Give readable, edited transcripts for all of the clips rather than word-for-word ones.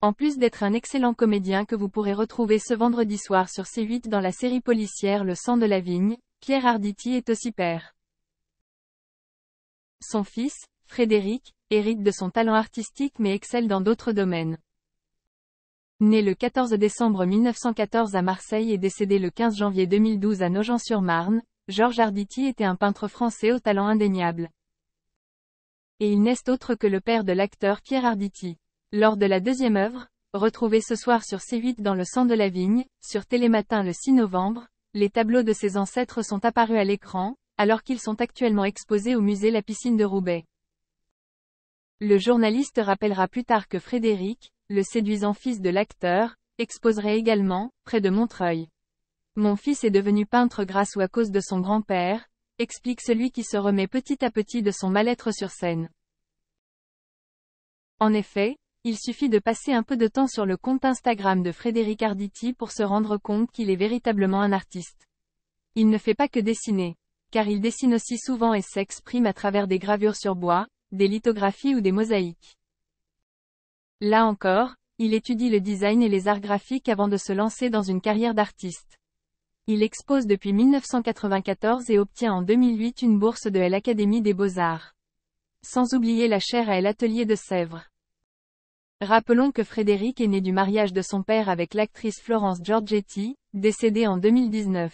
En plus d'être un excellent comédien que vous pourrez retrouver ce vendredi soir sur C8 dans la série policière Le sang de la vigne, Pierre Arditi est aussi père. Son fils, Frédéric, hérite de son talent artistique mais excelle dans d'autres domaines. Né le 14 décembre 1914 à Marseille et décédé le 15 janvier 2012 à Nogent-sur-Marne, Georges Arditi était un peintre français au talent indéniable. Et il n'est autre que le père de l'acteur Pierre Arditi. Lors de la deuxième œuvre, retrouvée ce soir sur C8 dans Le sang de la vigne, sur Télématin le 6 novembre, les tableaux de ses ancêtres sont apparus à l'écran, alors qu'ils sont actuellement exposés au musée La Piscine de Roubaix. Le journaliste rappellera plus tard que Frédéric, le séduisant fils de l'acteur, exposerait également, près de Montreuil. Mon fils est devenu peintre grâce ou à cause de son grand-père, explique celui qui se remet petit à petit de son mal-être sur scène. En effet, il suffit de passer un peu de temps sur le compte Instagram de Frédéric Arditi pour se rendre compte qu'il est véritablement un artiste. Il ne fait pas que dessiner, car il dessine aussi souvent et s'exprime à travers des gravures sur bois, des lithographies ou des mosaïques. Là encore, il étudie le design et les arts graphiques avant de se lancer dans une carrière d'artiste. Il expose depuis 1994 et obtient en 2008 une bourse de l'Académie des Beaux-Arts. Sans oublier la chaire à l'Atelier de Sèvres. Rappelons que Frédéric est né du mariage de son père avec l'actrice Florence Giorgetti, décédée en 2019.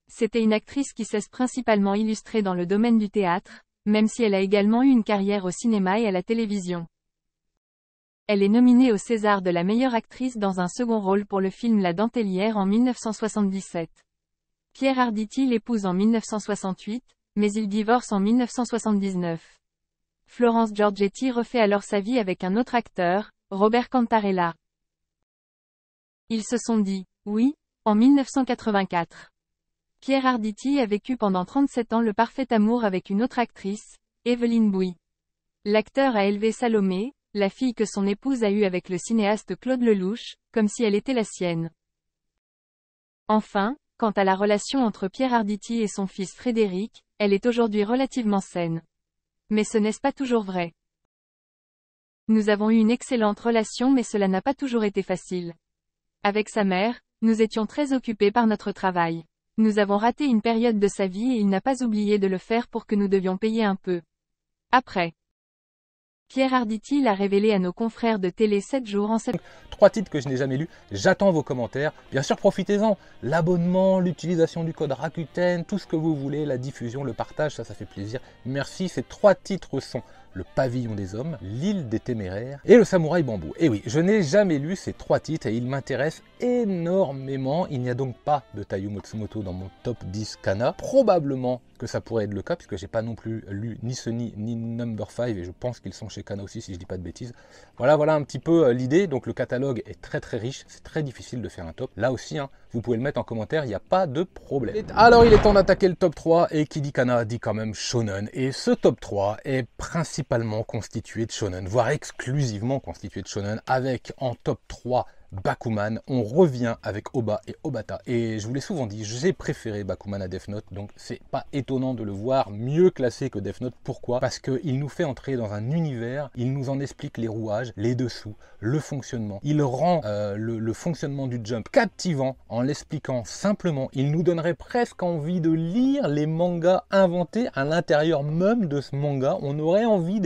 C'était une actrice qui s'est principalement illustrée dans le domaine du théâtre, même si elle a également eu une carrière au cinéma et à la télévision. Elle est nominée au César de la meilleure actrice dans un second rôle pour le film La Dentelière en 1977. Pierre Arditi l'épouse en 1968, mais ils divorcent en 1979. Florence Giorgetti refait alors sa vie avec un autre acteur, Robert Cantarella. Ils se sont dit « oui » en 1984. Pierre Arditi a vécu pendant 37 ans le parfait amour avec une autre actrice, Evelyne Bouy. L'acteur a élevé Salomé, la fille que son épouse a eue avec le cinéaste Claude Lelouch, comme si elle était la sienne. Enfin, quant à la relation entre Pierre Arditi et son fils Frédéric, elle est aujourd'hui relativement saine. Mais ce n'est pas toujours vrai. Nous avons eu une excellente relation mais cela n'a pas toujours été facile. Avec sa mère, nous étions très occupés par notre travail. Nous avons raté une période de sa vie et il n'a pas oublié de le faire pour que nous devions payer un peu. Après. Pierre Arditi l'a révélé à nos confrères de télé 7 jours en septembre. 3 titres que je n'ai jamais lus, j'attends vos commentaires. Bien sûr, profitez-en. L'abonnement, l'utilisation du code Rakuten, tout ce que vous voulez, la diffusion, le partage, ça fait plaisir. Merci, ces 3 titres sont Le Pavillon des Hommes, L'Île des Téméraires et Le Samouraï Bambou. Et oui, je n'ai jamais lu ces 3 titres et ils m'intéressent énormément. Il n'y a donc pas de Taiyo Matsumoto dans mon top 10 Kana. Probablement que ça pourrait être le cas puisque j'ai pas non plus lu ni Sunny ni Number 5 et je pense qu'ils sont chez Kana aussi si je dis pas de bêtises. Voilà un petit peu l'idée. Donc le catalogue est très riche, c'est très difficile de faire un top. Là aussi, vous pouvez le mettre en commentaire, il n'y a pas de problème. Alors il est temps d'attaquer le top 3 et qui dit Kana dit quand même Shonen. Et ce top 3 est principalement constitué de Shonen, voire exclusivement constitué de Shonen, avec en top 3 Bakuman. On revient avec Oba et Obata. Et je vous l'ai souvent dit, j'ai préféré Bakuman à Death Note, donc c'est pas étonnant de le voir mieux classé que Death Note. Pourquoi? Parce qu'il nous fait entrer dans un univers, il nous en explique les rouages, les dessous, le fonctionnement. Il rend le fonctionnement du jump captivant en l'expliquant simplement. Il nous donnerait presque envie de lire les mangas inventés à l'intérieur même de ce manga. On aurait envie